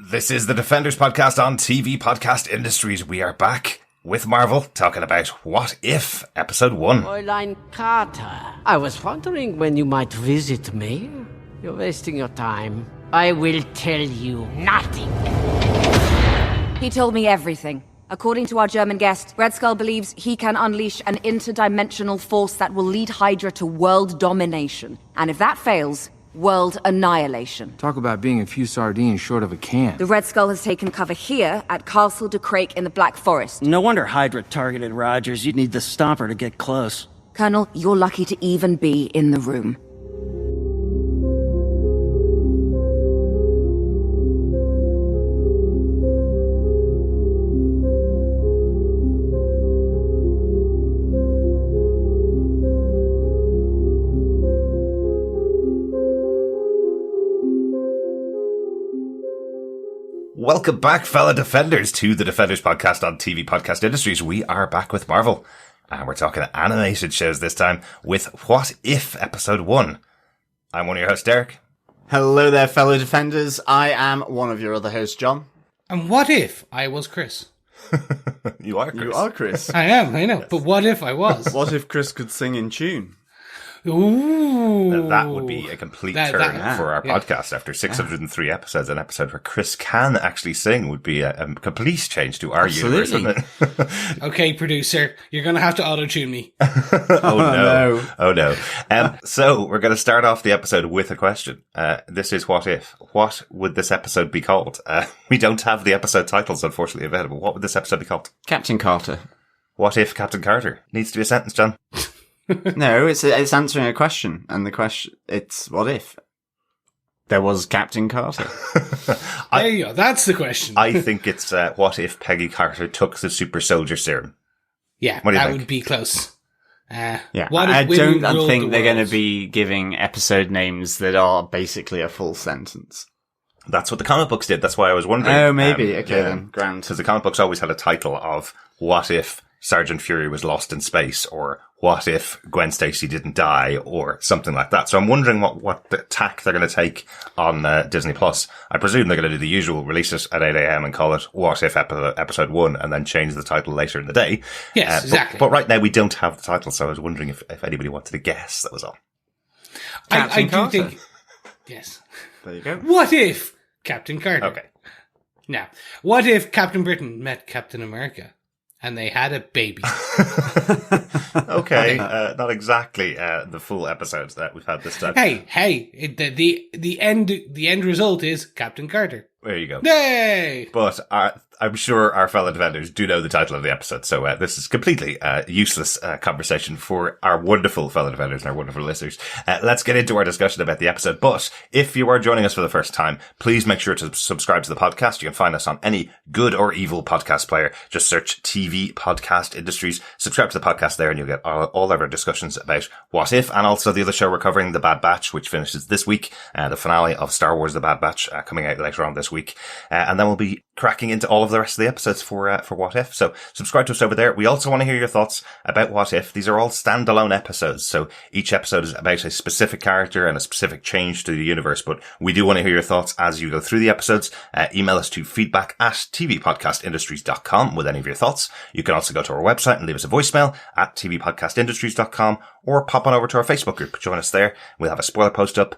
This is the Defenders podcast on TV Podcast Industries. We are back with Marvel, talking about What If, Episode 1. Fräulein Carter, I was wondering when you might visit me. You're wasting your time. I will tell you nothing. He told me everything. According to our German guest, Red Skull believes he can unleash an interdimensional force that will lead Hydra to world domination. And if that fails, world annihilation. Talk about being a few sardines short of a can. The Red Skull has taken cover here at Castle de Crake in the Black Forest. No wonder Hydra targeted Rogers. You'd need the Stomper to get close. Colonel, you're lucky to even be in the room. Welcome back, fellow Defenders, to the Defenders podcast on TV Podcast Industries. We are back with Marvel, and we're talking animated shows this time with What If, Episode 1. I'm one of your hosts, Derek. Hello there, fellow Defenders. I am one of your other hosts, John. And what if I was Chris? You are Chris. You are Chris. I am, I know. Yes. But what if I was? What if Chris could sing in tune? Ooh. That would be a complete turn for our podcast after 603 episodes. An episode where Chris can actually sing would be a complete change to our universe, wouldn't it? Okay, producer, you're going to have to auto-tune me. Oh no. So we're going to start off the episode with a question. This is What If. What would this episode be called? We don't have the episode titles, unfortunately, available. What would this episode be called? Captain Carter. What if Captain Carter? Needs to be a sentence, John. No, it's answering a question, and the question, it's what if there was Captain Carter? There you go, that's the question. I think it's what if Peggy Carter took the super soldier serum? Yeah, that would be close. Yeah, what I if women don't ruled think the they're going world? to be giving episode names that are basically a full sentence. That's what the comic books did. That's why I was wondering. Oh, maybe. Okay, then. Grand. Because the comic books always had a title of What If Sergeant Fury was lost in space, or what if Gwen Stacy didn't die, or something like that. So I'm wondering what the tack they're going to take on Disney Plus. I presume they're going to do the usual, release it at 8 a.m. and call it What If Episode 1, and then change the title later in the day. Yes, exactly. But right now we don't have the title, so I was wondering if anybody wanted to guess. That was all. I do think... Yes. There you go. What if Captain Carter? Okay. Now, what if Captain Britain met Captain America? And they had a baby. Okay, not exactly the full episodes that we've had this time. Hey! The end result is Captain Carter. There you go. Yay! But I'm sure our fellow Defenders do know the title of the episode, so this is completely useless conversation for our wonderful fellow Defenders and our wonderful listeners. Let's get into our discussion about the episode. But if you are joining us for the first time, please make sure to subscribe to the podcast. You can find us on any good or evil podcast player. Just search TV Podcast Industries. Subscribe to the podcast there and you'll get all of our discussions about What If, and also the other show we're covering, The Bad Batch, which finishes this week. The finale of Star Wars The Bad Batch coming out later on this week. And then we'll be cracking into all of the rest of the episodes for What If. So subscribe to us over there. We also want to hear your thoughts about What If. These are all standalone episodes. So each episode is about a specific character and a specific change to the universe. But we do want to hear your thoughts as you go through the episodes. Email us to feedback@tvpodcastindustries.com with any of your thoughts. You can also go to our website and leave us a voicemail at tvpodcastindustries.com, or pop on over to our Facebook group. Join us there. We'll have a spoiler post up.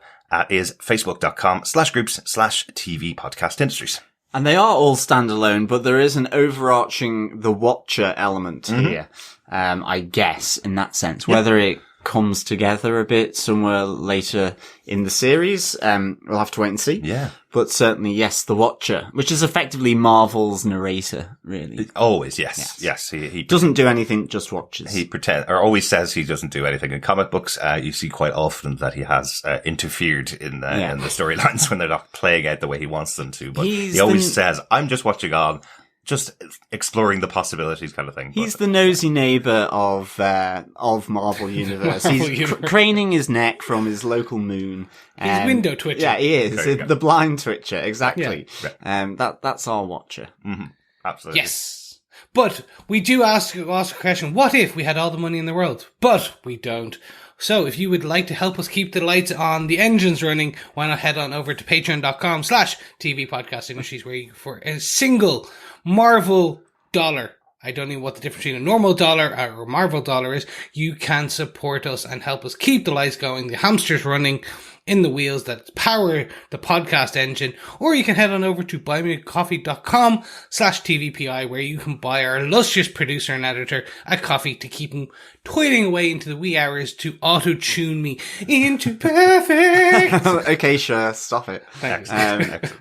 Is facebook.com/groups/TV Podcast Industries. And they are all standalone, but there is an overarching The Watcher element here, I guess, in that sense. Yep. Whether it comes together a bit somewhere later in the series, we'll have to wait and see. Yeah. But certainly, yes, The Watcher, which is effectively Marvel's narrator, really. Always, yes. Yes, he doesn't do anything, just watches. He always says he doesn't do anything. In comic books, you see quite often that he has interfered in the storylines when they're not playing out the way he wants them to. But he always says, I'm just watching on, just exploring the possibilities kind of thing. He's the nosy neighbour of Marvel Universe. He's craning his neck from his local moon. He's window twitcher. Yeah, he is. The blind twitcher, exactly. Yeah. That's our Watcher. Mm-hmm. Absolutely. Yes. But we do ask a question, what if we had all the money in the world? But we don't. So if you would like to help us keep the lights on, the engines running, why not head on over to patreon.com/TV Podcast Industries, where you, for a single Marvel dollar, I don't know what the difference between a normal dollar or a Marvel dollar is, you can support us and help us keep the lights going, the hamsters running in the wheels that power the podcast engine. Or you can head on over to buymeacoffee.com/TVPI, where you can buy our illustrious producer and editor a coffee to keep him toiling away into the wee hours to auto-tune me into perfect. Okay, sure, stop it. Thanks.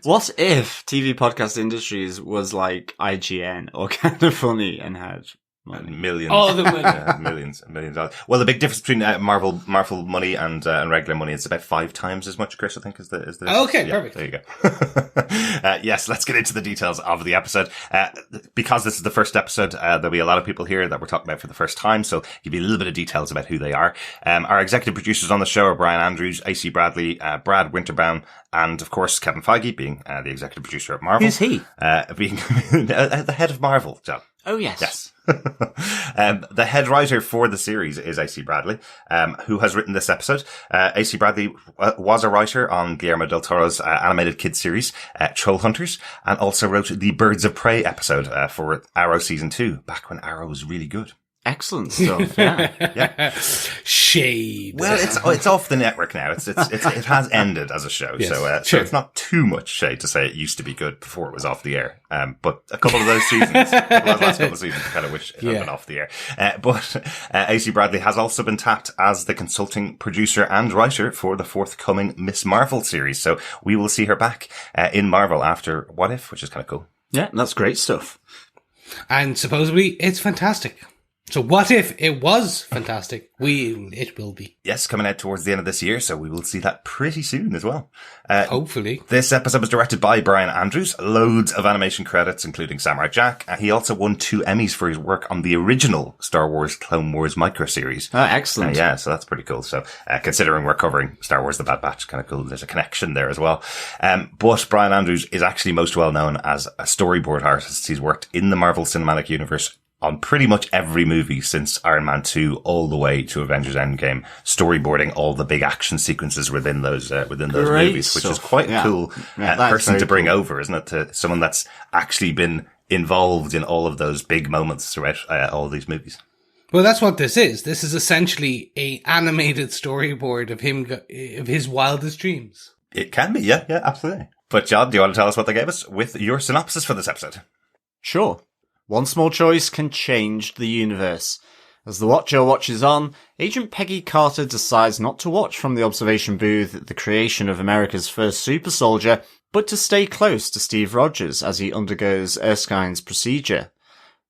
What if TV Podcast Industries was like IGN or Kind of Funny and had money? Millions. All the money. Millions of dollars. Well, the big difference between Marvel money and regular money is about 5 times as much, Chris, I think, is the Okay, yeah, perfect. There you go. Yes, let's get into the details of the episode. Because this is the first episode, there'll be a lot of people here that we're talking about for the first time, so give you a little bit of details about who they are. Our executive producers on the show are Brian Andrews, AC Bradley, Brad Winterbaum, and of course Kevin Feige, being the executive producer at Marvel. Who's he? Being the head of Marvel, John. Oh, yes. Yes. The head writer for the series is AC Bradley, who has written this episode. AC Bradley was a writer on Guillermo del Toro's animated kids series, Troll Hunters, and also wrote the Birds of Prey episode for Arrow Season 2, back when Arrow was really good. Excellent stuff, yeah. Shade. Well, it's off the network now. It has ended as a show, Yes, so sure. it's not too much shade to say it used to be good before it was off the air. But a couple of those seasons, last couple of seasons, I kind of wish it had been off the air. But AC Bradley has also been tapped as the consulting producer and writer for the forthcoming Miss Marvel series. So we will see her back in Marvel after What If, which is kind of cool. Yeah, that's great stuff. And supposedly it's fantastic. So what if it was fantastic? It will be. Yes, coming out towards the end of this year, so we will see that pretty soon as well. Hopefully. This episode was directed by Brian Andrews. Loads of animation credits, including Samurai Jack. He also won 2 Emmys for his work on the original Star Wars Clone Wars micro-series. Oh, excellent. Yeah, so that's pretty cool. So, considering we're covering Star Wars The Bad Batch, kind of cool. There's a connection there as well. But Brian Andrews is actually most well known as a storyboard artist. He's worked in the Marvel Cinematic Universe on pretty much every movie since Iron Man 2 all the way to Avengers Endgame, storyboarding all the big action sequences within those movies, which is quite a cool person to bring over, isn't it? To someone that's actually been involved in all of those big moments throughout all these movies. Well, that's what this is. This is essentially a animated storyboard of of his wildest dreams. It can be, yeah, absolutely. But John, do you want to tell us what they gave us with your synopsis for this episode? Sure. One small choice can change the universe. As the Watcher watches on, Agent Peggy Carter decides not to watch from the observation booth the creation of America's first super soldier, but to stay close to Steve Rogers as he undergoes Erskine's procedure.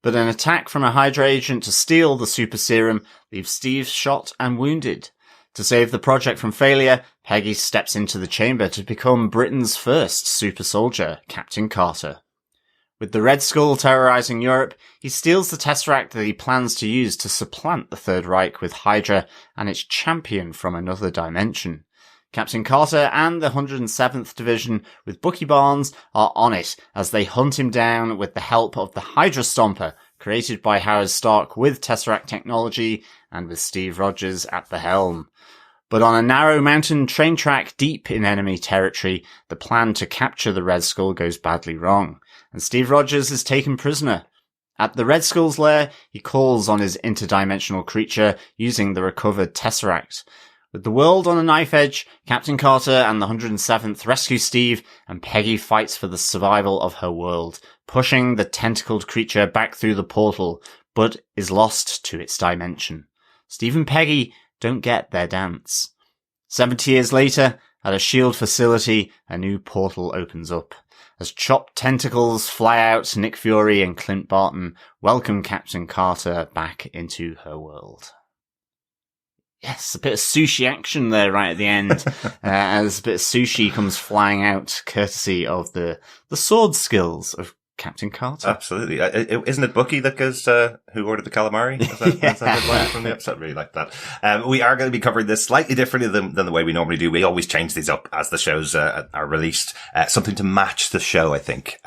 But an attack from a Hydra agent to steal the super serum leaves Steve shot and wounded. To save the project from failure, Peggy steps into the chamber to become Britain's first super soldier, Captain Carter. With the Red Skull terrorizing Europe, he steals the Tesseract that he plans to use to supplant the Third Reich with Hydra and its champion from another dimension. Captain Carter and the 107th Division with Bucky Barnes are on it as they hunt him down with the help of the Hydra Stomper, created by Howard Stark with Tesseract technology and with Steve Rogers at the helm. But on a narrow mountain train track deep in enemy territory, the plan to capture the Red Skull goes badly wrong, and Steve Rogers is taken prisoner. At the Red Skull's lair, he calls on his interdimensional creature using the recovered Tesseract. With the world on a knife edge, Captain Carter and the 107th rescue Steve, and Peggy fights for the survival of her world, pushing the tentacled creature back through the portal, but is lost to its dimension. Steve and Peggy don't get their dance. 70 years later, at a S.H.I.E.L.D. facility, a new portal opens up. As chopped tentacles fly out, Nick Fury and Clint Barton welcome Captain Carter back into her world. Yes, a bit of sushi action there right at the end, as a bit of sushi comes flying out, courtesy of the sword skills of Captain Carter. Absolutely. Isn't it Bucky that goes, who ordered the calamari? Is that a line from the episode? Really like that. We are going to be covering this slightly differently than the way we normally do. We always change these up as the shows are released. Something to match the show, I think.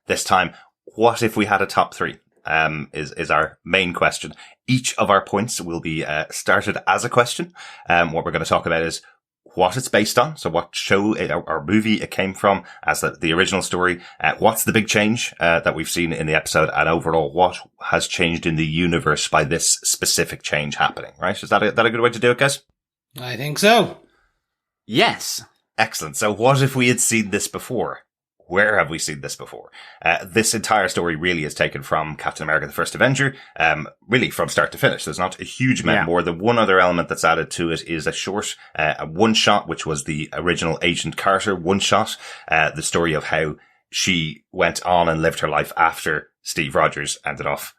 This time, what if we had a top 3? is our main question. Each of our points will be started as a question. What we're going to talk about is what it's based on. So what show or movie it came from as the original story. What's the big change that we've seen in the episode, and overall what has changed in the universe by this specific change happening, right? Is that a good way to do it, guys? I think so. Yes. Excellent. So what if we had seen this before? Where have we seen this before? This entire story really is taken from Captain America, the First Avenger, really from start to finish. There's not a huge amount more. The one other element that's added to it is a short, a one-shot, which was the original Agent Carter one-shot, the story of how she went on and lived her life after Steve Rogers ended off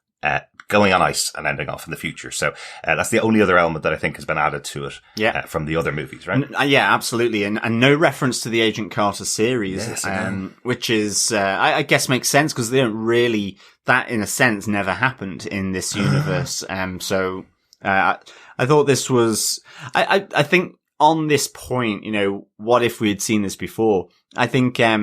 going on ice and ending off in the future. So that's the only other element that I think has been added to it from the other movies, right? Yeah, absolutely. And no reference to the Agent Carter series, which is, I guess makes sense because they don't really, that in a sense never happened in this universe. So I thought this was, I think on this point, what if we had seen this before? I think, I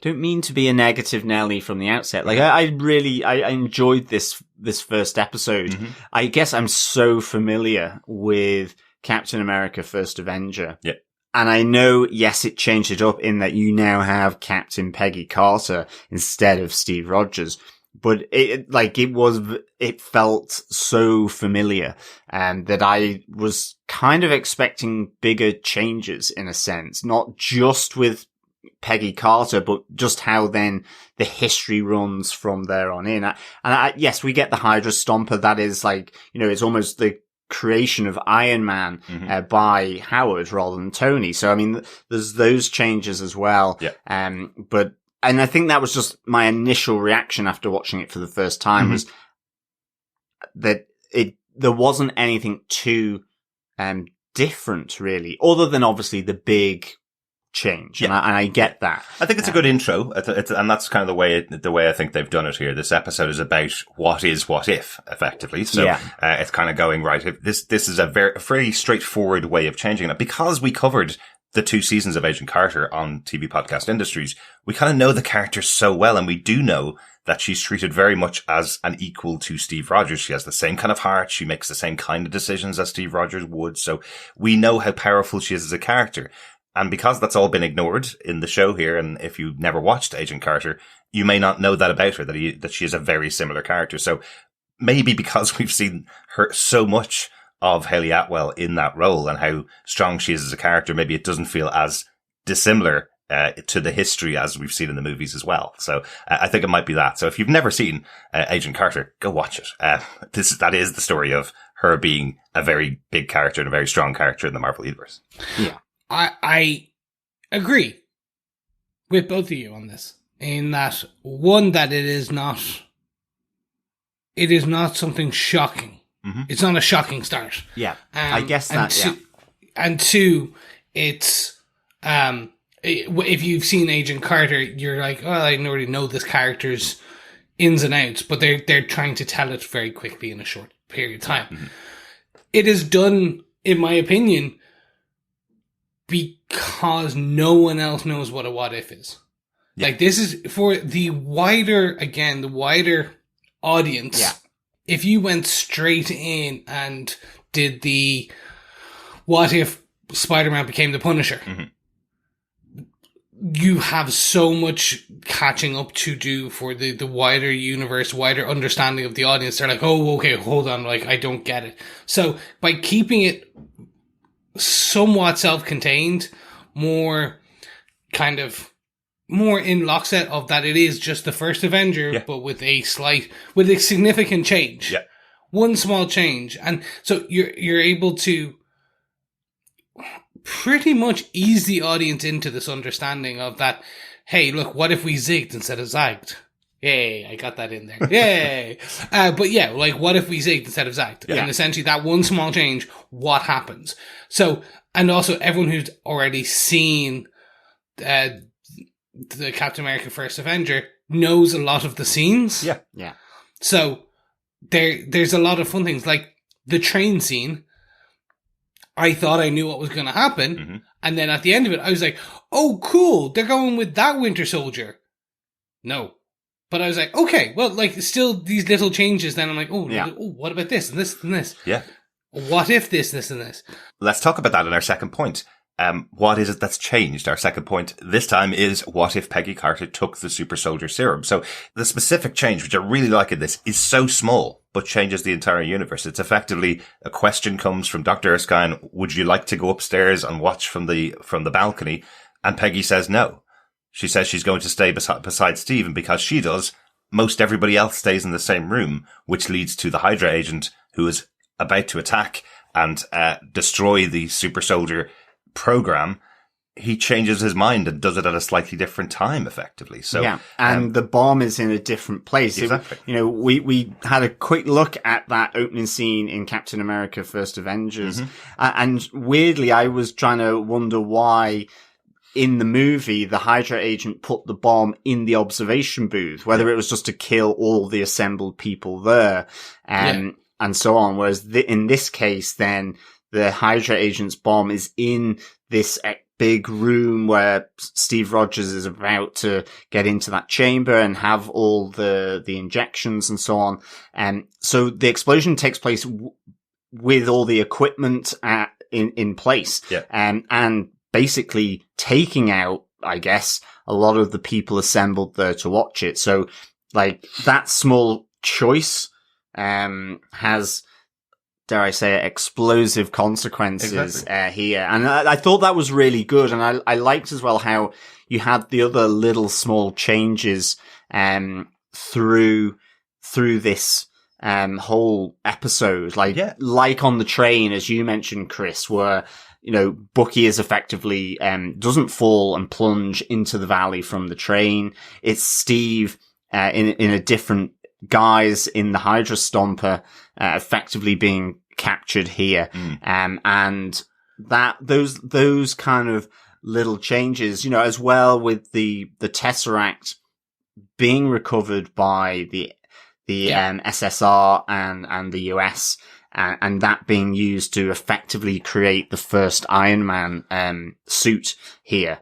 don't mean to be a negative Nelly from the outset. Like, I enjoyed this first episode. Mm-hmm. I guess I'm so familiar with Captain America First Avenger. Yeah. And I know, yes, it changed it up in that you now have Captain Peggy Carter instead of Steve Rogers. But it felt so familiar, that I was kind of expecting bigger changes in a sense, not just with Peggy Carter, but just how then the history runs from there on in. Yes, we get the Hydra Stomper. That is like, it's almost the creation of Iron Man by Howard rather than Tony. So, I mean, there's those changes as well. Yeah. And I think that was just my initial reaction after watching it for the first time was that there wasn't anything too, different really, other than obviously the big change. And I get that. I think it's a good intro. And that's kind of the way I think they've done it here. This episode is about what if, effectively. So, it's kind of going, right, if this is a very straightforward way of changing it. Because we covered the 2 seasons of Agent Carter on TV Podcast Industries, we kind of know the character so well, and we do know that she's treated very much as an equal to Steve Rogers. She has the same kind of heart. She makes the same kind of decisions as Steve Rogers would. So we know how powerful she is as a character. And because that's all been ignored in the show here, and if you never watched Agent Carter, you may not know that about her, that she is a very similar character. So maybe because we've seen her so much of Hayley Atwell in that role and how strong she is as a character, maybe it doesn't feel as dissimilar to the history as we've seen in the movies as well. So I think it might be that. So if you've never seen Agent Carter, go watch it. That is the story of her being a very big character and a very strong character in the Marvel Universe. Yeah. I agree with both of you on this, in that one, that it is not something shocking. Mm-hmm. It's not a shocking start. Yeah, I guess that. And two, it's if you've seen Agent Carter, you're like, oh, I already know this character's ins and outs, but they're trying to tell it very quickly in a short period of time. Mm-hmm. It is done, in my opinion, because no one else knows what a what if is. Yeah. Like, this is for the wider audience. Yeah. If you went straight in and did the what if Spider-Man became the Punisher, you have so much catching up to do for the wider universe, wider understanding of the audience. They're like, oh, okay, hold on, like, I don't get it. So by keeping it somewhat self-contained, more in lockstep of that it is just the first Avenger, but with a significant change. Yeah. One small change. And so you're able to pretty much ease the audience into this understanding of that, hey, look, what if we zigged instead of zagged? Yay, I got that in there. Yay! But yeah, like, what if we zigged instead of zagged? Yeah. And essentially that one small change, what happens? So, and also everyone who's already seen the Captain America First Avenger knows a lot of the scenes. Yeah. Yeah. So there's a lot of fun things, like the train scene. I thought I knew what was going to happen. And then at the end of it, I was like, oh, cool. They're going with that Winter Soldier. No. But I was like, okay, well, like, still these little changes, then I'm like, oh, what about this and this and this? Yeah. What if this, and this? Let's talk about that in our second point. What is it that's changed? Our second point this time is what if Peggy Carter took the super soldier serum? So the specific change, which I really like in this, is so small, but changes the entire universe. It's effectively a question comes from Dr. Erskine. Would you like to go upstairs and watch from the balcony? And Peggy says no. She says she's going to stay beside Steve. And because she does, most everybody else stays in the same room, which leads to the Hydra agent who is about to attack and destroy the super soldier program. He changes his mind and does it at a slightly different time, effectively. So yeah, and the bomb is in a different place. Exactly. We had a quick look at that opening scene in Captain America: First Avengers, and weirdly, I was trying to wonder why in the movie the Hydra agent put the bomb in the observation booth, whether it was just to kill all the assembled people there, and so on. Whereas in this case, then the Hydra agent's bomb is in this big room where Steve Rogers is about to get into that chamber and have all the injections and so on. And so the explosion takes place with all the equipment in place. Yeah. And basically taking out, I guess, a lot of the people assembled there to watch it. So like that small choice, has, dare I say it, explosive consequences here. And I thought that was really good. And I liked as well how you had the other little small changes through this whole episode. Like on the train, as you mentioned, Chris, where, you know, Bucky is effectively doesn't fall and plunge into the valley from the train. It's Steve in a different guise in the Hydra Stomper effectively being captured here. And that those kind of little changes, you know, as well with the Tesseract being recovered by the SSR and the US, and that being used to effectively create the first Iron Man suit here.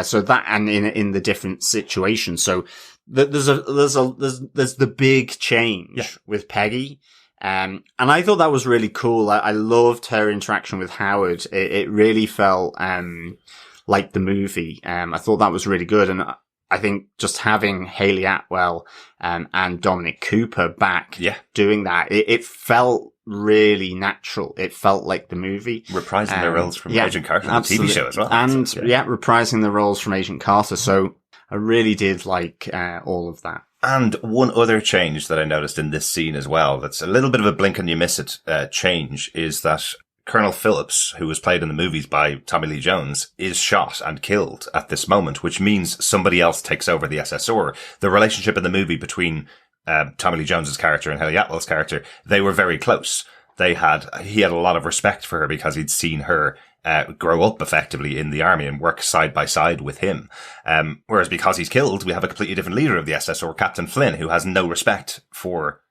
So that, and in the different situations. So there's the big change with Peggy. And I thought that was really cool. I loved her interaction with Howard. It really felt, like the movie. I thought that was really good. And I think just having Hayley Atwell, and Dominic Cooper back doing that, it felt really natural. It felt like the movie. Reprising their roles from Agent Carter on the TV show as well. And reprising the roles from Agent Carter. So I really did like, all of that. And one other change that I noticed in this scene as well, that's a little bit of a blink and you miss it change, is that Colonel Phillips, who was played in the movies by Tommy Lee Jones, is shot and killed at this moment, which means somebody else takes over the SSR. The relationship in the movie between Tommy Lee Jones's character and Hayley Atwell's character, they were very close. He had a lot of respect for her because he'd seen her grow up effectively in the army and work side by side with him. Whereas because he's killed, we have a completely different leader of the SSR, Captain Flynn, who has no respect for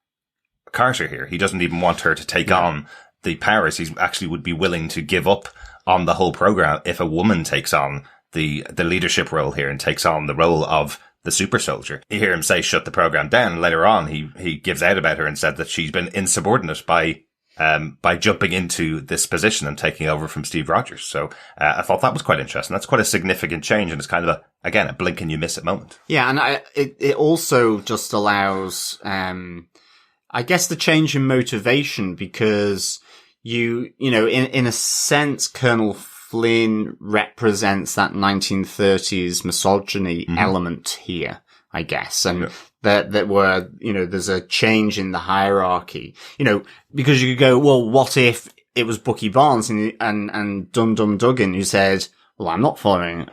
Carter here. He doesn't even want her to take on the powers. He actually would be willing to give up on the whole program if a woman takes on the leadership role here and takes on the role of the super soldier. You hear him say, shut the program down. Later on, he gives out about her and said that she's been insubordinate by jumping into this position and taking over from Steve Rogers. So, I thought that was quite interesting. That's quite a significant change. And it's kind of a blink and you miss it moment. Yeah. And it also just allows, I guess, the change in motivation, because you know, in a sense, Colonel Flynn represents that 1930s misogyny element here, I guess. And that where, you know, there's a change in the hierarchy, you know, because you could go, well, what if it was Bucky Barnes and Dum Dum Dugan who said, well, I'm not following,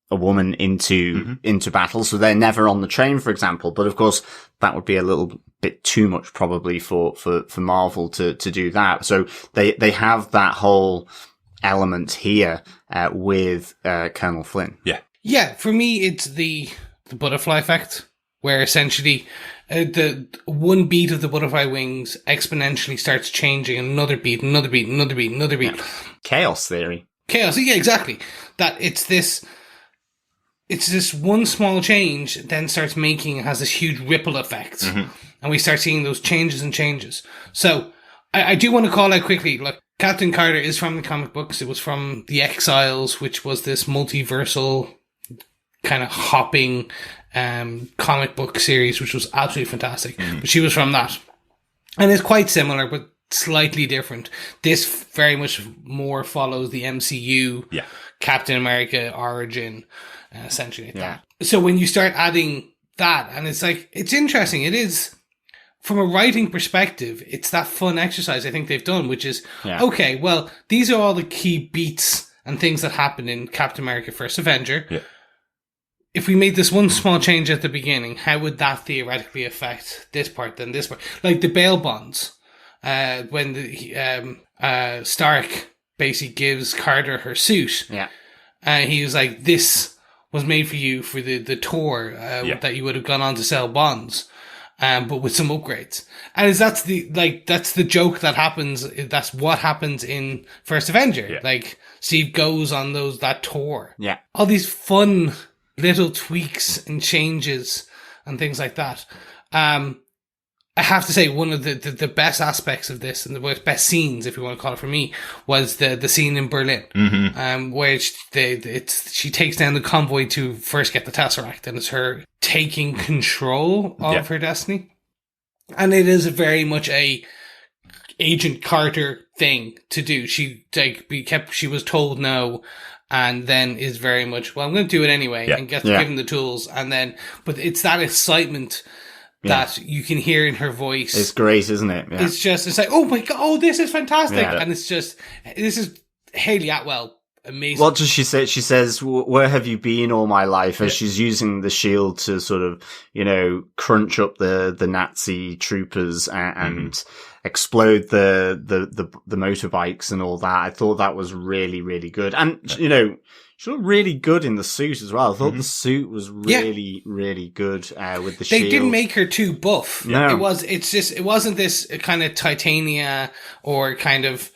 a woman into battle. So they're never on the train, for example. But of course, that would be a little bit too much probably for Marvel to do that. So they have that whole element here, with, Colonel Flynn. Yeah. Yeah. For me, it's the butterfly effect, where essentially, the one beat of the butterfly wings exponentially starts changing, another beat, another beat, another beat, another beat. Chaos theory. Chaos. Yeah, exactly. That it's this it's this one small change then has this huge ripple effect. And we start seeing those changes and changes. So I do want to call out quickly, like, Captain Carter is from the comic books. It was from The Exiles, which was this multiversal kind of hopping comic book series, which was absolutely fantastic. But she was from that. And it's quite similar, but slightly different. This very much more follows the MCU Captain America origin, essentially. That. So when you start adding that, and it's like, it's interesting. It is, from a writing perspective, it's that fun exercise I think they've done, which is, okay, well, these are all the key beats and things that happen in Captain America First Avenger. Yeah. If we made this one small change at the beginning, how would that theoretically affect this part, then this part? Like the bail bonds, when the Stark basically gives Carter her suit. He was like, this was made for you for the tour that you would have gone on to sell bonds. But with some upgrades. And that's the joke that happens. That's what happens in First Avenger. Yeah. Like, Steve goes on that tour. Yeah. All these fun little tweaks and changes and things like that. I have to say, one of the best aspects of this, and the best scenes, if you want to call it for me, was the scene in Berlin, where she takes down the convoy to first get the Tesseract, and it's her taking control of her destiny. And it is very much a Agent Carter thing to do. She was told no, and then is very much, well, I'm going to do it anyway, and gets given the tools, and then, but it's that excitement that you can hear in her voice. It's great, isn't it? Yeah. It's like, oh my God, oh, this is fantastic. Yeah. And this is Haley Atwell. Amazing. What does she say? She says, where have you been all my life? As she's using the shield to sort of, crunch up the Nazi troopers and explode the motorbikes and all that. I thought that was really, really good. And, she looked really good in the suit as well. I thought the suit was really, really good with the shield. They didn't make her too buff. No. It wasn't this kind of Titania or kind of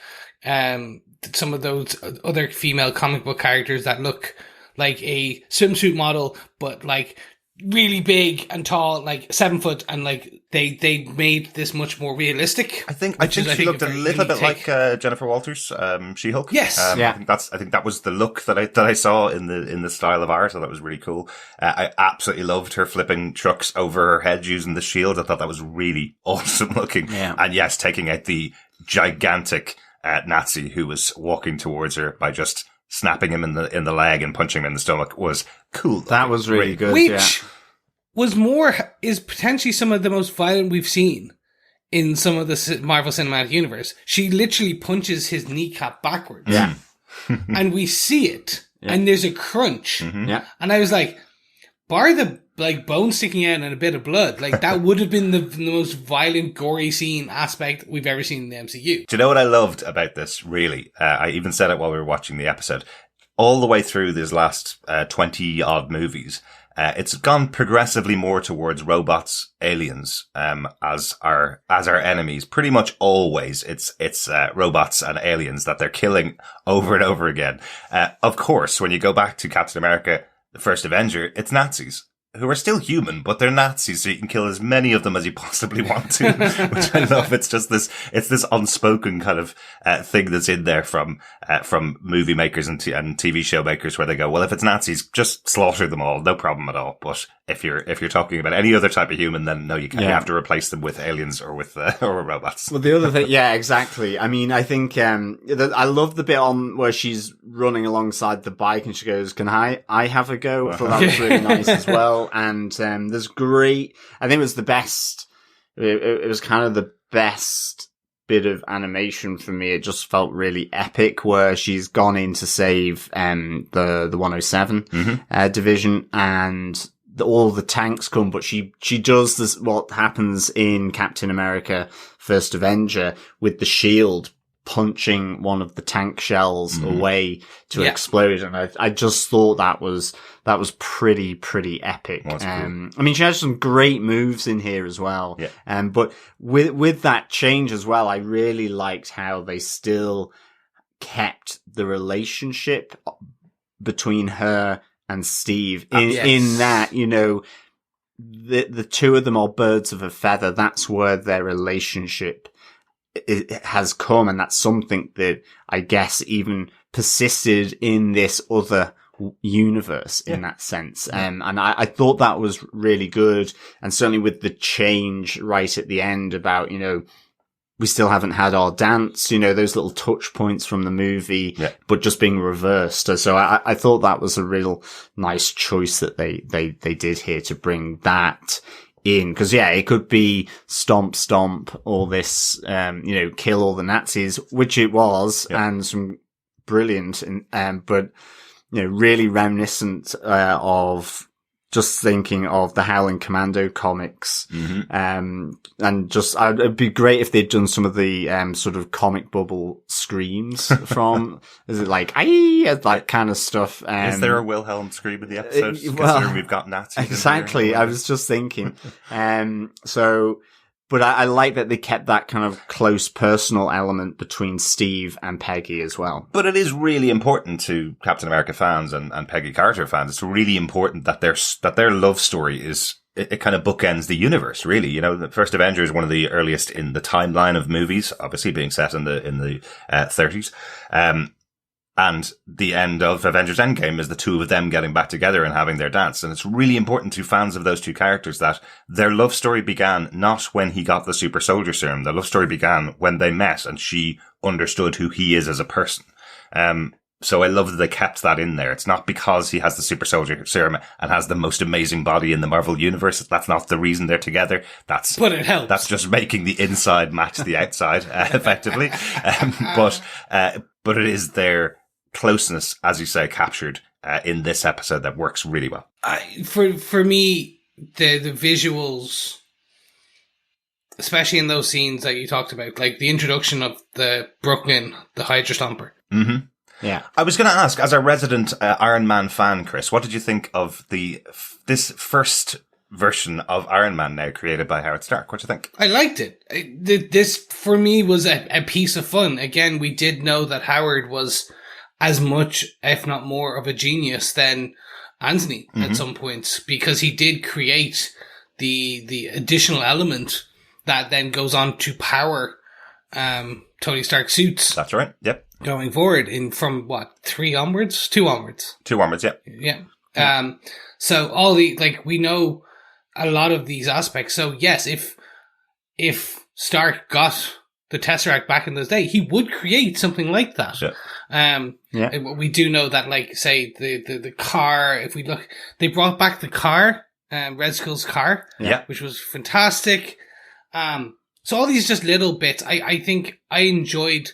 some of those other female comic book characters that look like a swimsuit model, but like really big and tall, like 7 foot, and like they made this much more realistic. I think she looked a little bit like Jennifer Walters, She-Hulk. Yes, I think that was the look that I saw in the style of art. So that was really cool. I absolutely loved her flipping trucks over her head using the shield. I thought that was really awesome looking. Yeah. And yes, taking out the gigantic Nazi who was walking towards her by just snapping him in the leg and punching him in the stomach was cool. That was really good. Which is potentially some of the most violent we've seen in some of the Marvel Cinematic Universe. She literally punches his kneecap backwards. Yeah. And we see it. Yeah. And there's a crunch. Yeah. And I was like, bar the bone sticking out and a bit of blood, that would have been the most violent, gory scene aspect we've ever seen in the MCU. Do you know what I loved about this, really? I even said it while we were watching the episode. All the way through these last 20-odd movies, it's gone progressively more towards robots, aliens, as our enemies. Pretty much always, it's robots and aliens that they're killing over and over again. Of course, when you go back to Captain America, the First Avenger, it's Nazis, who are still human, but they're Nazis, so you can kill as many of them as you possibly want to, which I love. It's just this unspoken kind of thing that's in there from movie makers and TV show makers, where they go, well, if it's Nazis, just slaughter them all, no problem at all. But if you're talking about any other type of human, then no, you can't. You have to replace them with aliens or with or robots. Well, the other thing, yeah, exactly. I mean, I think I love the bit on where she's running alongside the bike and she goes, "Can I have a go?" I thought that was really nice as well. And there's great. I think it was the best. It was kind of the best bit of animation for me. It just felt really epic, where she's gone in to save the 107 division, and all the tanks come, but she does this, what happens in Captain America First Avenger, with the shield punching one of the tank shells away to explode. And I just thought that was pretty epic. Cool. I mean, she has some great moves in here as well. Yeah. But with that change as well, I really liked how they still kept the relationship between her and Steve in that, you know, the two of them are birds of a feather. That's where their relationship has come. And that's something that I guess even persisted in this other universe in that sense. And I thought that was really good. And certainly with the change right at the end about, you know, we still haven't had our dance, you know, those little touch points from the movie, but just being reversed. So I thought that was a real nice choice that they did here to bring that in. Cause it could be stomp, all this, you know, kill all the Nazis, which it was, and some brilliant, but, you know, really reminiscent, of just thinking of the Howling Commando comics. And just, it'd be great if they'd done some of the, sort of comic bubble screams from, is it like, aye, that kind of stuff. Is there a Wilhelm scream in the episode? Considering we've got Nazis. Exactly. I was just thinking. But I like that they kept that kind of close personal element between Steve and Peggy as well. But it is really important to Captain America fans and Peggy Carter fans. It's really important that their love story it kind of bookends the universe, really. You know, the first Avenger is one of the earliest in the timeline of movies, obviously being set in the 30s. And the end of Avengers Endgame is the two of them getting back together and having their dance. And it's really important to fans of those two characters that their love story began not when he got the super soldier serum. The love story began when they met and she understood who he is as a person. So I love that they kept that in there. It's not because he has the super soldier serum and has the most amazing body in the Marvel universe. That's not the reason they're together. But it helps. That's just making the inside match the outside, effectively. But it is their closeness, as you say, captured in this episode that works really well. For me, the visuals, especially in those scenes that you talked about, like the introduction of the Brooklyn, the Hydra Stomper. Mm-hmm. Yeah. I was going to ask, as a resident Iron Man fan, Chris, what did you think of this first version of Iron Man now created by Howard Stark? What do you think? I liked it. This, for me, was a piece of fun. Again, we did know that Howard was as much, if not more, of a genius than Anthony at some points, because he did create the additional element that then goes on to power Tony Stark's suits. That's right. Yep. Going forward from what, 3 onwards? 2 onwards. 2 onwards, yep. Yeah. So all we know a lot of these aspects. So yes, if Stark got the Tesseract back in those days, he would create something like that. Yeah. We do know that, like, say, the car, if we look, they brought back the car, Red Skull's car, which was fantastic. So all these just little bits, I think I enjoyed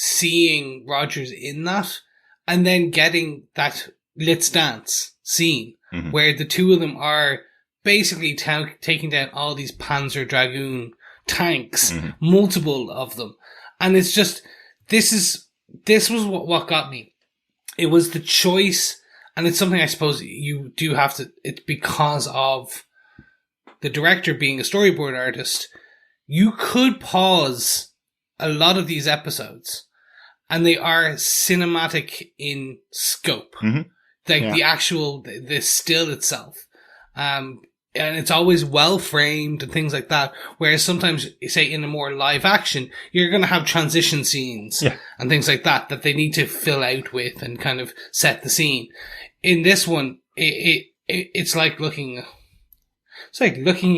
seeing Rogers in that, and then getting that Let's Dance scene, where the two of them are basically taking down all these Panzer Dragoon tanks, multiple of them. And it's just, this was what got me. It was the choice, and it's something I suppose you do have to, it's because of the director being a storyboard artist. You could pause a lot of these episodes, and they are cinematic in scope. The actual, the still itself. And it's always well framed and things like that. Whereas sometimes, say, in a more live action, you're going to have transition scenes and things like that they need to fill out with and kind of set the scene. In this one, it's like looking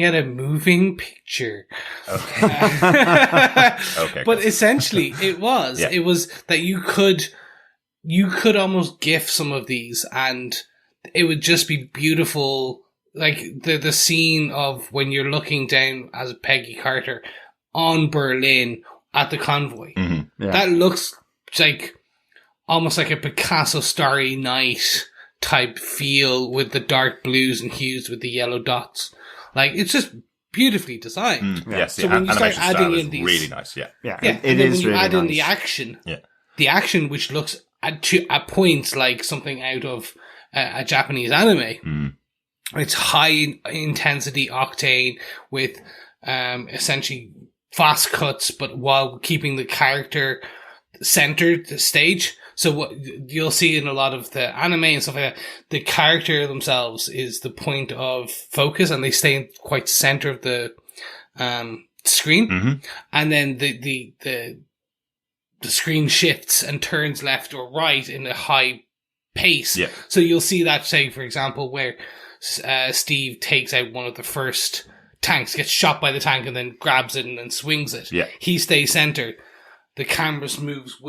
at a moving picture. Okay. But essentially, it was that you could almost GIF some of these, and it would just be beautiful. Like the scene of when you're looking down as Peggy Carter on Berlin at the convoy. That looks like almost like a Picasso Starry Night type feel, with the dark blues and hues with the yellow dots. Like, it's just beautifully designed. Yes, so when you start adding in these, really nice. It and then is when you really add in nice. the action, which looks at points like something out of a Japanese anime. It's high intensity octane with essentially fast cuts, but while keeping the character centered, the stage. So what you'll see in a lot of the anime and stuff like that, the character themselves is the point of focus, and they stay in quite center of the screen, and then the screen shifts and turns left or right in a high pace. Yeah. So you'll see that, say, for example, where Steve takes out one of the first tanks, gets shot by the tank, and then grabs it and then swings it. Yeah. He stays center. The camera moves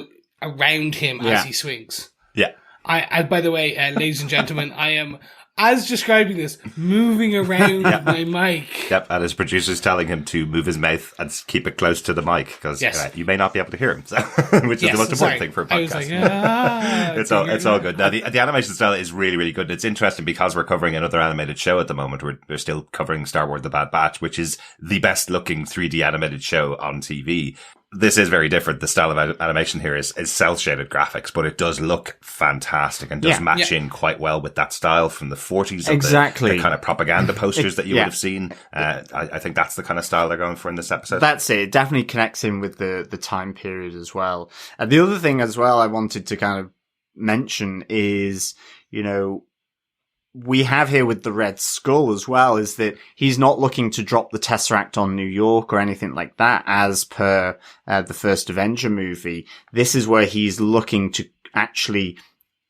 around him as he swings. Yeah. I by the way, ladies and gentlemen, I am, as describing this, moving around my mic. Yep, and his producer's telling him to move his mouth and keep it close to the mic, because you may not be able to hear him, so, which is the most important thing for a podcast. I was like, it's all good. Now, the animation style is really, really good. It's interesting because we're covering another animated show at the moment. We're still covering Star Wars The Bad Batch, which is the best looking 3D animated show on TV. This is very different. The style of animation here is cel-shaded graphics, but it does look fantastic and does match in quite well with that style from the 40s. Exactly. The kind of propaganda posters that you would have seen. I think that's the kind of style they're going for in this episode. That's it. It definitely connects in with the time period as well. The other thing as well I wanted to kind of mention is, we have here with the Red Skull as well, is that he's not looking to drop the Tesseract on New York or anything like that, as per the first Avenger movie. This is where he's looking to actually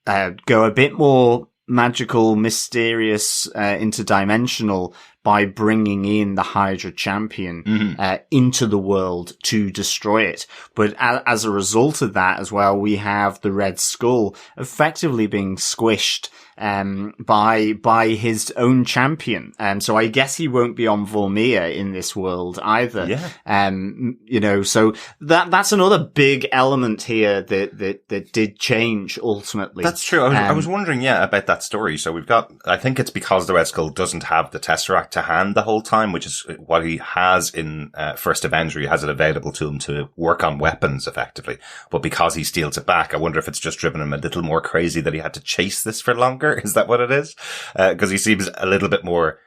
go a bit more magical, mysterious, interdimensional by bringing in the Hydra champion into the world to destroy it. But as a result of that as well, we have the Red Skull effectively being squished by his own champion. So I guess he won't be on Vormir in this world either. Yeah. So that's another big element here that did change ultimately. That's true. I was wondering, about that story. So we've got, I think it's because the Red Skull doesn't have the Tesseract to hand the whole time, which is what he has in First Avenger. He has it available to him to work on weapons effectively. But because he steals it back, I wonder if it's just driven him a little more crazy that he had to chase this for longer. Is that what it is? Because he seems a little bit more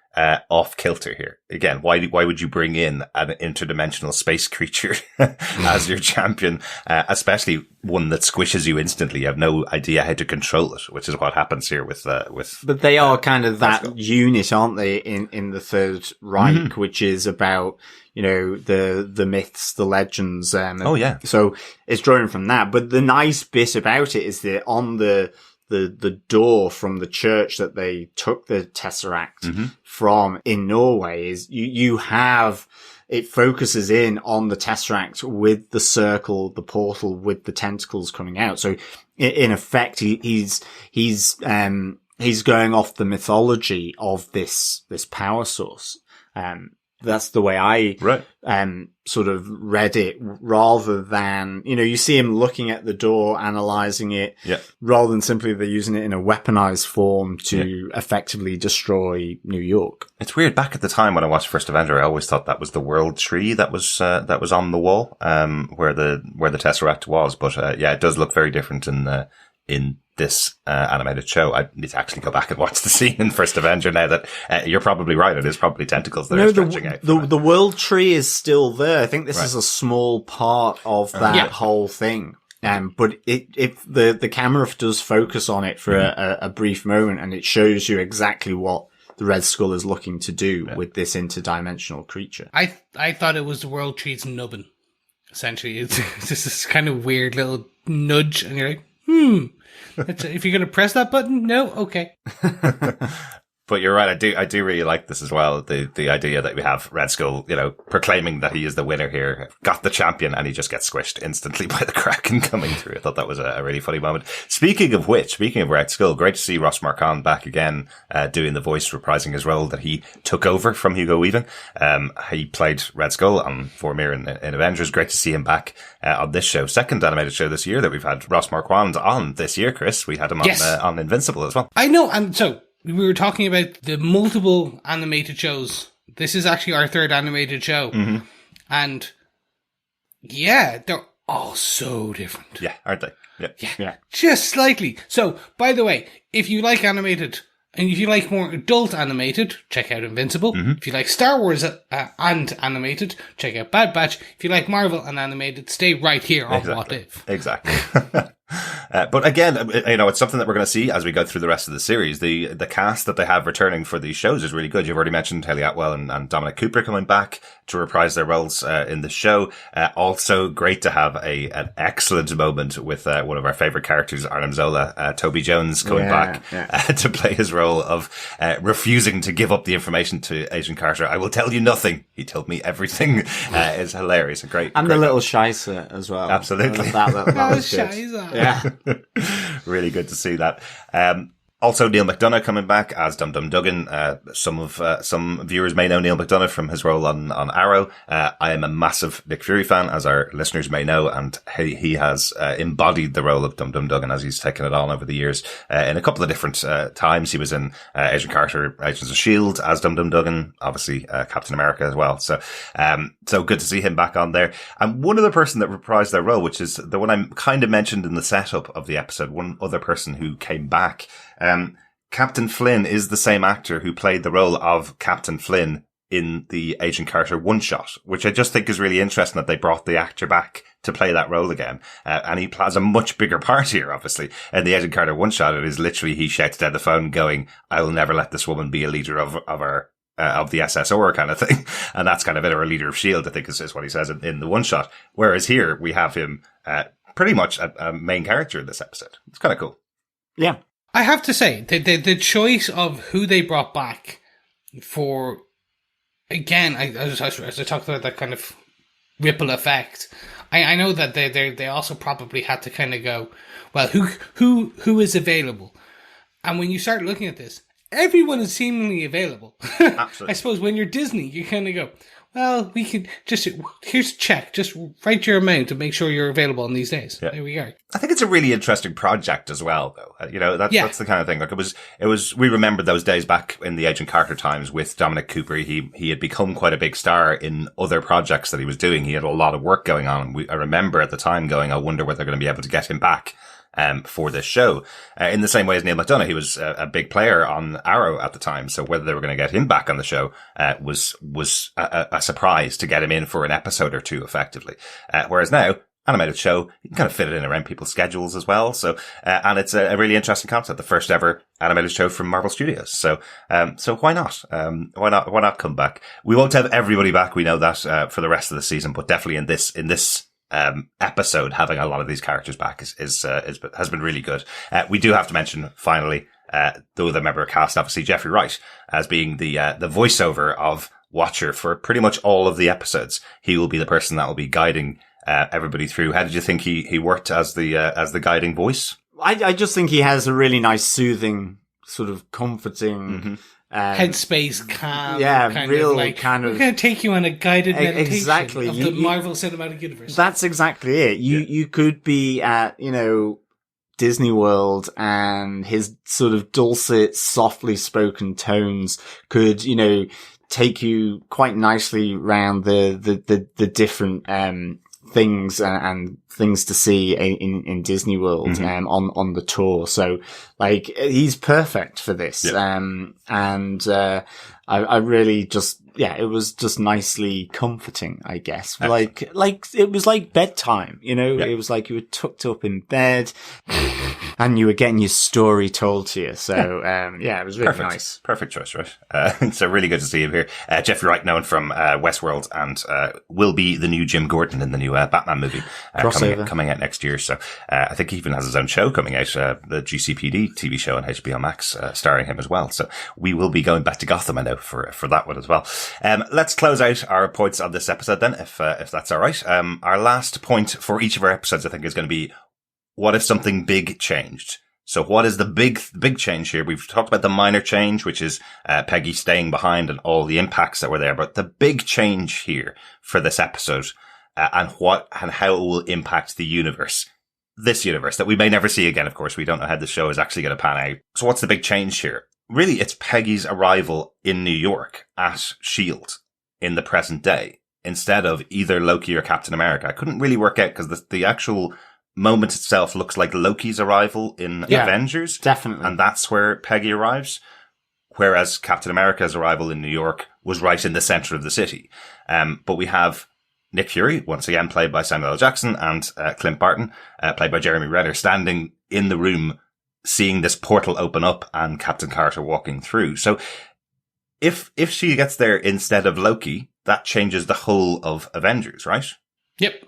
off kilter here. Again, why would you bring in an interdimensional space creature as your champion, especially one that squishes you instantly? You have no idea how to control it, which is what happens here with. But they are kind of that unit, aren't they? In the Third Reich, which is about the myths, the legends. So it's drawing from that. But the nice bit about it is that on the door from the church that they took the Tesseract from in Norway is you have, it focuses in on the Tesseract with the circle, the portal with the tentacles coming out. So in effect, he's going off the mythology of this power source. That's the way I sort of read it, rather than, you see him looking at the door, analyzing it, rather than simply they're using it in a weaponized form to effectively destroy New York. It's weird. Back at the time when I watched First Avenger, I always thought that was the world tree that was on the wall, where the Tesseract was. But it does look very different in this animated show. I need to actually go back and watch the scene in First Avenger now that you're probably right. It is probably tentacles that are stretching out. The world tree is still there. I think this is a small part of that whole thing. But the camera does focus on it for a brief moment, and it shows you exactly what the Red Skull is looking to do with this interdimensional creature. I thought it was the world tree's nubbin. Essentially, it's just this kind of weird little nudge, and you're like, if you're going to press that button, no, okay. But you're right. I do really like this as well. The idea that we have Red Skull, proclaiming that he is the winner here, got the champion, and he just gets squished instantly by the Kraken coming through. I thought that was a really funny moment. Speaking of Red Skull, great to see Ross Marquand back again, doing the voice, reprising his role that he took over from Hugo Weaving. He played Red Skull on Vormir in Avengers. Great to see him back, on this show. Second animated show this year that we've had Ross Marquand on this year, Chris. We had him on Invincible as well. I know. And so, we were talking about the multiple animated shows. This is actually our third animated show. And they're all so different. Yeah, aren't they? Yeah. Just slightly. So, by the way, if you like animated, and if you like more adult animated, check out Invincible. If you like Star Wars and animated, check out Bad Batch. If you like Marvel and animated, stay right here on What If. Exactly. But again, it's something that we're going to see as we go through the rest of the series. The cast that they have returning for these shows is really good. You've already mentioned Haley Atwell and Dominic Cooper coming back to reprise their roles in the show. Also great to have an excellent moment with one of our favorite characters, Arnim Zola, Toby Jones, coming back to play his role of refusing to give up the information to Agent Carter. I will tell you nothing. He told me everything. Is hilarious. A great, and great the little Scheisse as well. Absolutely. That was good. Yeah. Really good to see that. Also, Neil McDonough coming back as Dum Dum Dugan. Some viewers may know Neil McDonough from his role on Arrow. I am a massive Nick Fury fan, as our listeners may know, and he has embodied the role of Dum Dum Dugan as he's taken it on over the years. In a couple of different times, he was in Agent Carter, Agents of S.H.I.E.L.D. as Dum Dum Dugan, obviously Captain America as well. So good to see him back on there. And one other person that reprised their role, which is the one I kind of mentioned in the setup of the episode, one other person who came back. Captain Flynn is the same actor who played the role of Captain Flynn in the Agent Carter one-shot, which I just think is really interesting that they brought the actor back to play that role again. And he plays a much bigger part here, obviously. In the Agent Carter one-shot, it is literally he shouts down the phone going, I will never let this woman be a leader of the SSR kind of thing. And that's kind of it, or a leader of S.H.I.E.L.D., I think is what he says in the one-shot. Whereas here, we have him pretty much a main character in this episode. It's kind of cool. Yeah. I have to say, the choice of who they brought back for, again, as I talked about that kind of ripple effect, I know that they also probably had to kind of go, well, who is available? And when you start looking at this, everyone is seemingly available. Absolutely. I suppose when you're Disney, you kind of go, well, we can just, here's a check, just write your amount to make sure you're available on these days. Yeah. There we go. I think it's a really interesting project as well, though. That's the kind of thing. Like it was, we remember those days back in the Agent Carter times with Dominic Cooper. He had become quite a big star in other projects that he was doing. He had a lot of work going on. I remember at the time going, I wonder whether they're going to be able to get him back for this show. In the same way as Neil McDonough, he was a big player on Arrow at the time. So whether they were going to get him back on the show, was a surprise to get him in for an episode or two effectively. Whereas now, animated show, you can kind of fit it in around people's schedules as well. So, and it's a really interesting concept, the first ever animated show from Marvel Studios. So why not? Why not come back? We won't have everybody back. We know that, for the rest of the season, but definitely in this episode, having a lot of these characters back has been really good. We do have to mention finally, the other member of cast, obviously Jeffrey Wright, as being the voiceover of Watcher for pretty much all of the episodes. He will be the person that will be guiding everybody through. How did you think he worked as the guiding voice? I just think he has a really nice, soothing, sort of comforting headspace, calm. Yeah, kind real of like, kind of. We're going to take you on a guided meditation of the You- Marvel Cinematic Universe. That's exactly it. You could be at, Disney World, and his sort of dulcet, softly spoken tones could, take you quite nicely around the different things and things to see in Disney World on the tour. So like he's perfect for this. Yeah. I really just, it was just nicely comforting, I guess. Excellent. Like it was like bedtime, it was like you were tucked up in bed and you were getting your story told to you. So, it was really nice. Perfect choice, right? So really good to see him here. Jeffrey Wright, known from Westworld, and will be the new Jim Gordon in the new Batman movie coming out next year. So I think he even has his own show coming out, the GCPD TV show on HBO Max, starring him as well. So we will be going back to Gotham, I know, for that one as well. Let's close out our points on this episode then, if that's all right. Our last point for each of our episodes, I think, is going to be, what if something big changed? So what is the big change here? We've talked about the minor change, which is Peggy staying behind and all the impacts that were there. But the big change here for this episode, and how it will impact the universe, this universe that we may never see again. Of course, we don't know how the show is actually going to pan out. So what's the big change here? Really, it's Peggy's arrival in New York at S.H.I.E.L.D. in the present day, instead of either Loki or Captain America. I couldn't really work out because the actual moment itself looks like Loki's arrival in Avengers. Definitely. And that's where Peggy arrives. Whereas Captain America's arrival in New York was right in the center of the city. But we have Nick Fury, once again played by Samuel L. Jackson, and Clint Barton, played by Jeremy Renner, standing in the room, seeing this portal open up and Captain Carter walking through. So if she gets there instead of Loki, that changes the whole of Avengers, right? Yep.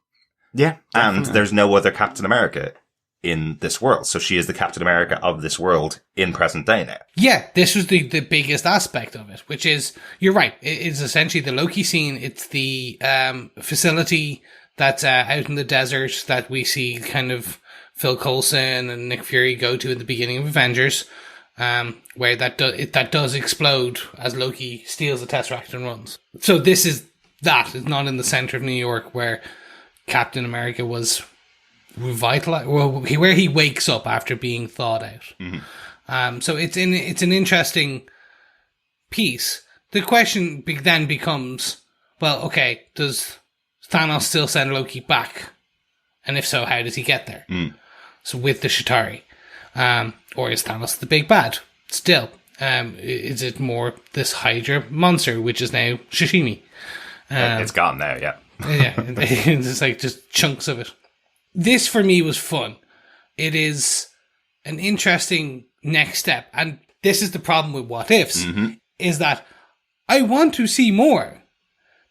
Yeah. And there's no other Captain America in this world. So she is the Captain America of this world in present day now. Yeah, this was the biggest aspect of it, which is, you're right, it is essentially the Loki scene. It's the facility that's out in the desert that we see kind of Phil Coulson and Nick Fury go to at the beginning of Avengers, where that does explode as Loki steals the Tesseract and runs. So this is that. It's not in the center of New York where Captain America was revitalized, where he wakes up after being thawed out. Mm-hmm. So it's an interesting piece. The question then becomes, well, okay, does Thanos still send Loki back? And if so, how does he get there? So with the Chitauri. Or is Thanos the big bad? Still. Is it more this Hydra monster, which is now sashimi? It's gone now, yeah. Yeah, it's like just chunks of it. This for me was fun. It is an interesting next step. And this is the problem with What Ifs, is that I want to see more.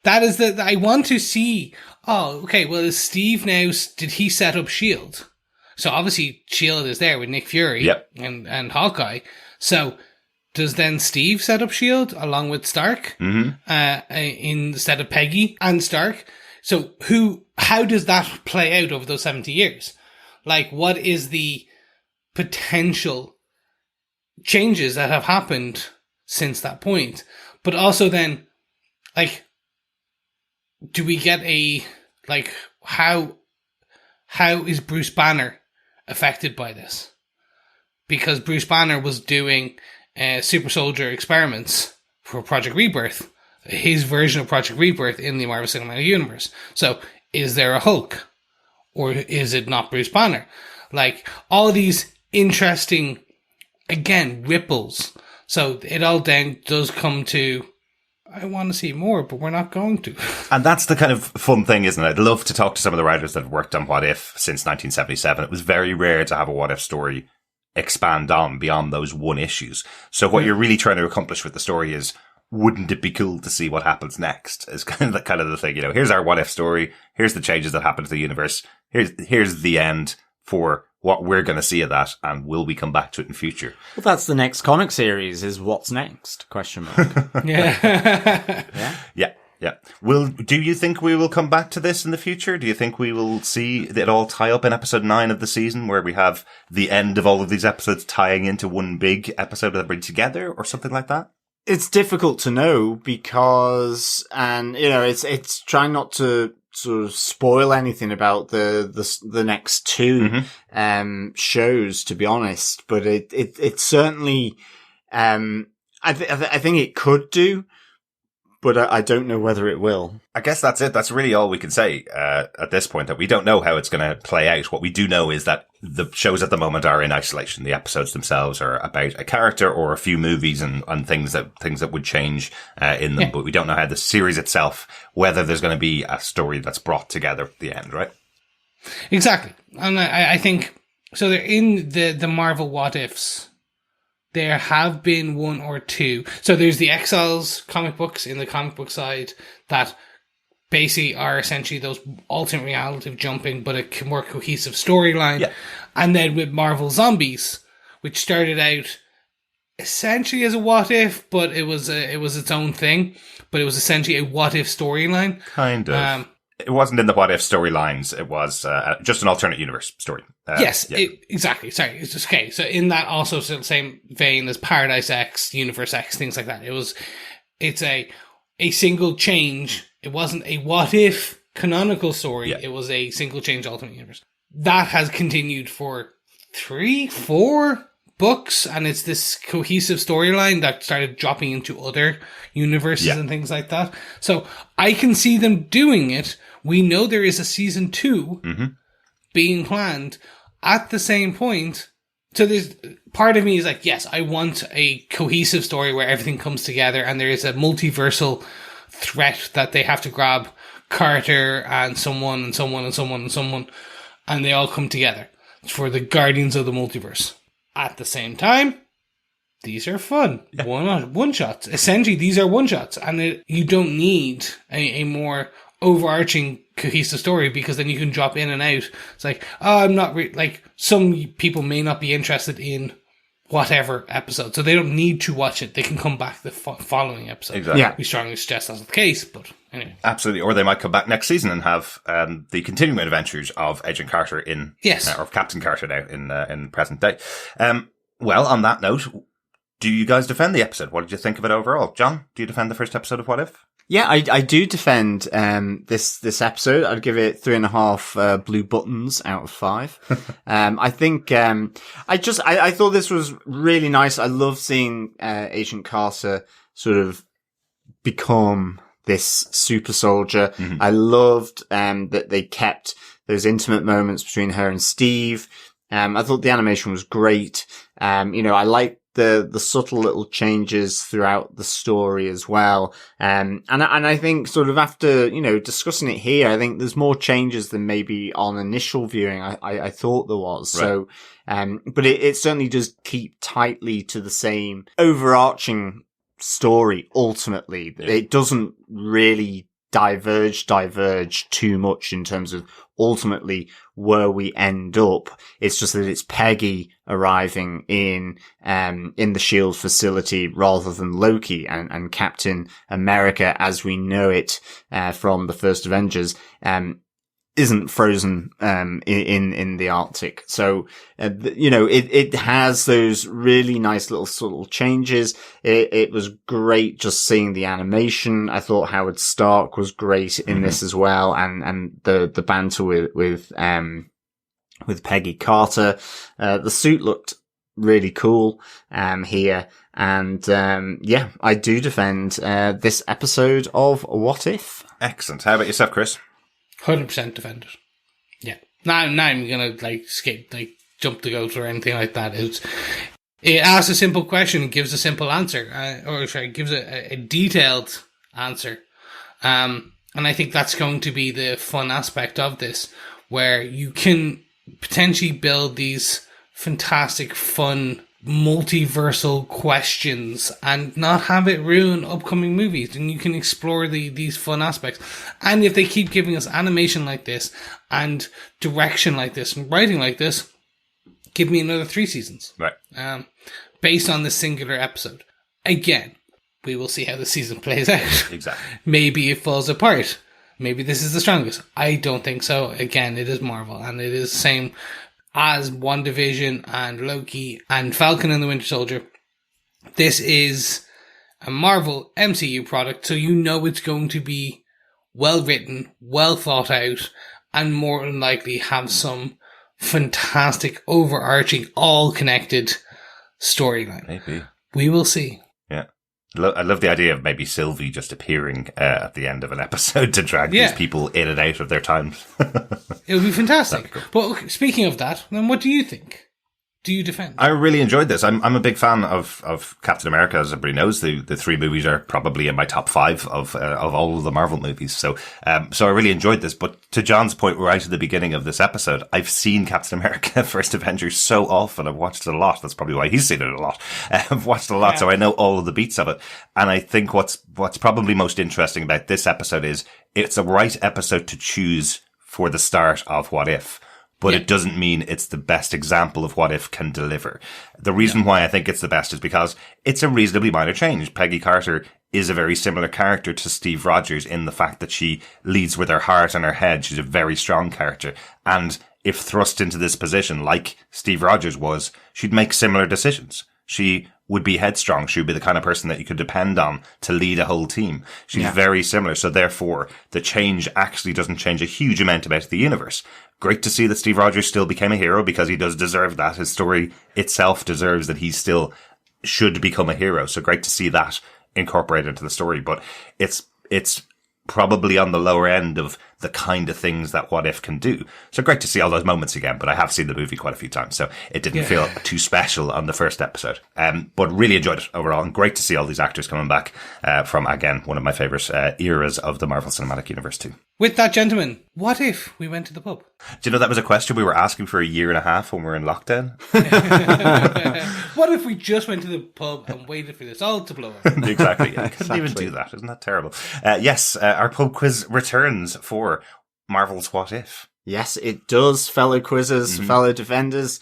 That is that I want to see, oh, okay, well, is Steve now, did he set up S.H.I.E.L.D.? So obviously S.H.I.E.L.D. is there with Nick Fury and Hawkeye. So does then Steve set up S.H.I.E.L.D. along with Stark instead of Peggy and Stark? So how does that play out over those 70 years? Like, what is the potential changes that have happened since that point? But also then, like, do we get how is Bruce Banner affected by this? Because Bruce Banner was doing super soldier experiments for Project Rebirth, his version of Project Rebirth in the Marvel Cinematic Universe. So is there a Hulk? Or is it not Bruce Banner? Like, all these interesting, again, ripples. So it all then does come to, I want to see more, but we're not going to. And that's the kind of fun thing, isn't it? I'd love to talk to some of the writers that have worked on What If since 1977. It was very rare to have a What If story expand on beyond those one issues. So what you're really trying to accomplish with the story is, wouldn't it be cool to see what happens next? Is kind of the thing, you know, here's our What If story. Here's the changes that happen to the universe. Here's the end for what we're going to see of that, and will we come back to it in future? Well, that's the next comic series, is what's next? Question mark. Yeah. Yeah. Do you think we will come back to this in the future? Do you think we will see it all tie up in episode 9 of the season, where we have the end of all of these episodes tying into one big episode that bring together, or something like that? It's difficult to know because, and you know, it's trying not to sort of spoil anything about the next two shows, to be honest. But it certainly, I think it could do, but I don't know whether it will. I guess that's it. That's really all we can say at this point, that we don't know how it's going to play out. What we do know is that the shows at the moment are in isolation. The episodes themselves are about a character or a few movies and things that would change in them. Yeah. But we don't know how the series itself, whether there's going to be a story that's brought together at the end, right? Exactly. And I think, so they're in the Marvel What Ifs. There have been one or two. So there's the Exiles comic books in the comic book side that basically are essentially those alternate reality jumping, but a more cohesive storyline. Yeah. And then with Marvel Zombies, which started out essentially as a What If, but it was its own thing. But it was essentially a What If storyline. Kind of. It wasn't in the What If storylines. It was just an alternate universe story. Yes, yeah. Exactly. Sorry. It's just, okay. So in that also same vein as Paradise X, Universe X, things like that. It's a single change. It wasn't a What If canonical story. Yeah. It was a single change alternate universe. That has continued for 3-4 books, and it's this cohesive storyline that started dropping into other universes and things like that. So I can see them doing it. We know there is a season 2 being planned at the same point. So there's part of me is like, yes, I want a cohesive story where everything comes together and there is a multiversal threat that they have to grab Carter and someone and someone and someone and someone, and they all come together for the Guardians of the Multiverse. At the same time, these are fun. One shots. Essentially, these are one shots, and you don't need a more overarching cohesive story, because then you can drop in and out. It's like, oh, I'm not like, some people may not be interested in whatever episode, so they don't need to watch it. They can come back the following episode. Exactly. Yeah. We strongly suggest that's the case, but anyway. Absolutely. Or they might come back next season and have the continuing adventures of Agent Carter or Captain Carter now in present day. Well, on that note, do you guys defend the episode? What did you think of it overall? John, do you defend the first episode of What If? Yeah, I do defend this episode. I'd give it 3.5 blue buttons out of 5. I think I thought this was really nice. I love seeing Agent Carter sort of become this super soldier. Mm-hmm. I loved that they kept those intimate moments between her and Steve. I thought the animation was great. I like the subtle little changes throughout the story as well. And I think sort of after, discussing it here, I think there's more changes than maybe on initial viewing I thought there was. Right. So, but it certainly does keep tightly to the same overarching story ultimately. Yeah. It doesn't really diverge too much in terms of ultimately where we end up. It's just that it's Peggy arriving in the SHIELD facility rather than Loki, and Captain America as we know it from the first Avengers isn't frozen in the Arctic. So it has those really nice little subtle changes. It was great just seeing the animation. I thought Howard Stark was great in this as well, and the banter with Peggy Carter. The suit looked really cool here, and I do defend this episode of What If. Excellent. How about yourself, Chris? 100% defend it. Yeah. Now I'm gonna jump the goat or anything like that. It asks a simple question and gives a simple answer, gives a detailed answer. And I think that's going to be the fun aspect of this, where you can potentially build these fantastic, fun, multiversal questions and not have it ruin upcoming movies, and you can explore these fun aspects. And if they keep giving us animation like this and direction like this and writing like this, give me another 3 seasons, right? Based on this singular episode. Again, we will see how the season plays out. Exactly. Maybe it falls apart. Maybe this is the strongest. I don't think so. Again, it is Marvel, and it is the same as WandaVision and Loki and Falcon and the Winter Soldier. This is a Marvel MCU product, so it's going to be well written, well thought out, and more than likely have some fantastic, overarching, all connected storyline. Maybe. We will see. Yeah. I love the idea of maybe Sylvie just appearing at the end of an episode to drag these people in and out of their times. It would be fantastic. Cool. But speaking of that, then what do you think? Do you defend? I really enjoyed this. I'm a big fan of Captain America, as everybody knows. The 3 movies are probably in my top 5 of all of the Marvel movies. So I really enjoyed this. But to John's point, right at the beginning of this episode, I've seen Captain America First Avengers so often. I've watched it a lot. That's probably why he's seen it a lot. I've watched it a lot, so I know all of the beats of it. And I think what's probably most interesting about this episode is it's a right episode to choose for the start of What If. But it doesn't mean it's the best example of What If can deliver. The reason why I think it's the best is because it's a reasonably minor change. Peggy Carter is a very similar character to Steve Rogers in the fact that she leads with her heart and her head. She's a very strong character. And if thrust into this position like Steve Rogers was, she'd make similar decisions. She would be headstrong. She would be the kind of person that you could depend on to lead a whole team. She's very similar. So therefore, the change actually doesn't change a huge amount about the universe. Great to see that Steve Rogers still became a hero, because he does deserve that. His story itself deserves that he still should become a hero. So great to see that incorporated into the story. But it's probably on the lower end of the kind of things that What If can do. So great to see all those moments again, but I have seen the movie quite a few times, so it didn't feel too special on the first episode. But really enjoyed it overall, and great to see all these actors coming back from, again, one of my favourite eras of the Marvel Cinematic Universe too. With that, gentlemen, what if we went to the pub? Do you know that was a question we were asking for a year and a half when we were in lockdown? What if we just went to the pub and waited for this all to blow up? Exactly. I couldn't even do that. Isn't that terrible? Yes, our pub quiz returns for Marvel's What If. Yes, it does, fellow quizzers, fellow defenders.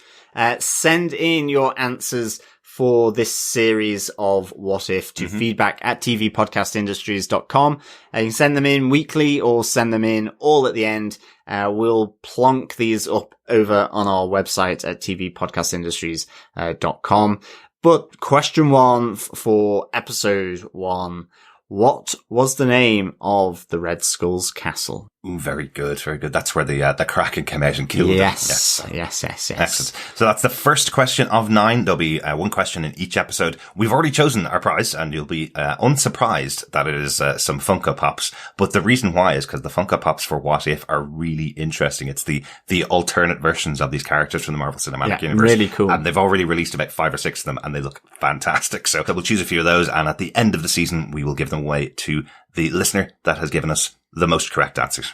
Send in your answers for this series of What If to feedback at tvpodcastindustries.com. You can send them in weekly or send them in all at the end. We'll plonk these up over on our website at tvpodcastindustries.com. But question one for episode 1. What was the name of the Red Skull's castle? Ooh, very good, very good. That's where the Kraken came out and killed him. Yes. Excellent. So that's the first question of 9. There'll be one question in each episode. We've already chosen our prize, and you'll be unsurprised that it is some Funko Pops. But the reason why is because the Funko Pops for What If are really interesting. It's the alternate versions of these characters from the Marvel Cinematic Universe. Really cool. And they've already released about 5 or 6 of them, and they look fantastic. So we'll choose a few of those, and at the end of the season, we will give them away to the listener that has given us the most correct answers.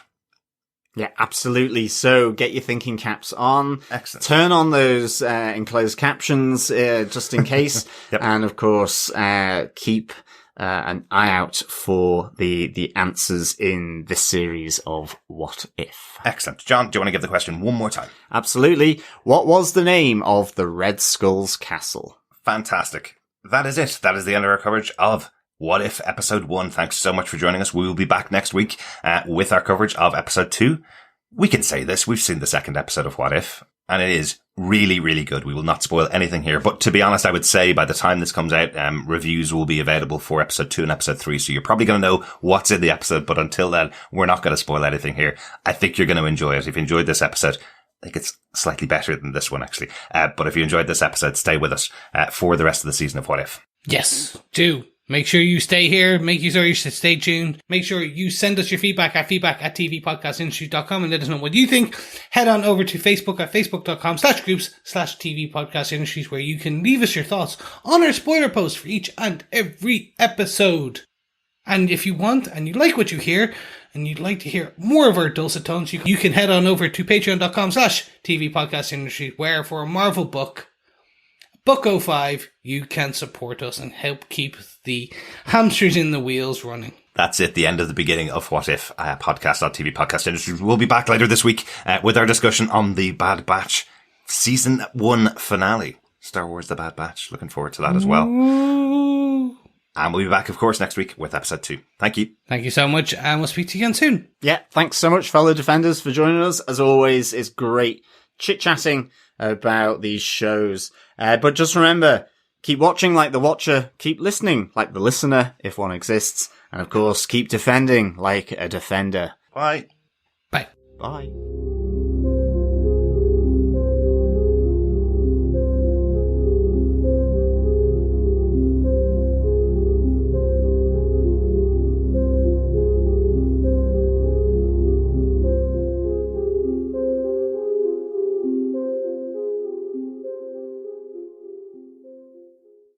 Yeah, absolutely. So get your thinking caps on. Excellent. Turn on those enclosed captions just in case. Yep. And of course, keep an eye out for the answers in this series of What If. Excellent. John, do you want to give the question one more time? Absolutely. What was the name of the Red Skull's castle? Fantastic. That is it. That is the end of our coverage of What If Episode 1. Thanks so much for joining us. We will be back next week with our coverage of Episode 2. We can say this. We've seen the second episode of What If, and it is really, really good. We will not spoil anything here. But to be honest, I would say by the time this comes out, reviews will be available for Episode 2 and Episode 3. So you're probably going to know what's in the episode. But until then, we're not going to spoil anything here. I think you're going to enjoy it. If you enjoyed this episode, I think it's slightly better than this one, actually. But if you enjoyed this episode, stay with us for the rest of the season of What If. Yes, do. Make sure you stay here. Make sure you stay tuned. Make sure you send us your feedback at tvpodcastindustries.com and let us know what you think. Head on over to Facebook at facebook.com/groups/tvpodcastindustries, where you can leave us your thoughts on our spoiler post for each and every episode. And if you want and you like what you hear and you'd like to hear more of our dulcet tones, you can head on over to patreon.com/tvpodcastindustries, where for a Marvel book 05, you can support us and help keep the hamsters in the wheels running. That's it, the end of the beginning of What If podcast.tv podcast industries. We'll be back later this week with our discussion on the Bad Batch season 1 finale. Star Wars The Bad Batch. Looking forward to that as well. Ooh. And we'll be back, of course, next week with episode 2. Thank you. Thank you so much, and we'll speak to you again soon. Yeah, thanks so much, fellow defenders, for joining us. As always, it's great chit-chatting about these shows. But just remember, keep watching like the watcher, keep listening like the listener, if one exists, and of course, keep defending like a defender. Bye. Bye. Bye.